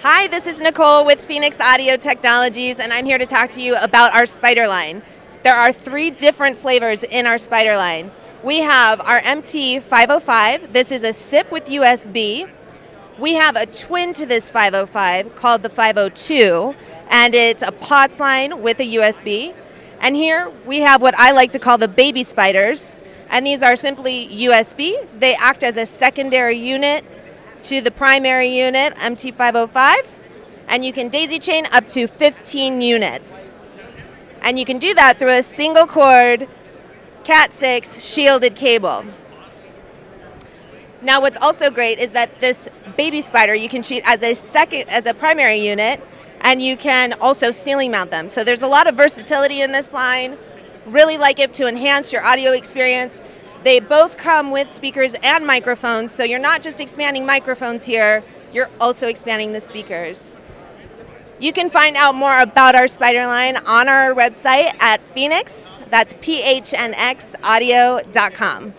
Hi, this is Nicole with Phoenix Audio Technologies, and I'm here to talk to you about our spider line. There are 3 different flavors in our spider line. We have our MT505. This is a SIP with USB. We have a twin to this 505 called the 502, and it's a POTS line with a USB. And here we have what I like to call the baby spiders, and these are simply USB. They act as a secondary unit to the primary unit, MT505, and you can daisy chain up to 15 units. And you can do that through a single cord Cat6 shielded cable. Now what's also great is that this baby spider you can treat as a primary unit, and you can also ceiling mount them. So there's a lot of versatility in this line. Really like it to enhance your audio experience. They both come with speakers and microphones, so you're not just expanding microphones here, you're also expanding the speakers. You can find out more about our spider line on our website at Phoenix, that's phnxaudio.com.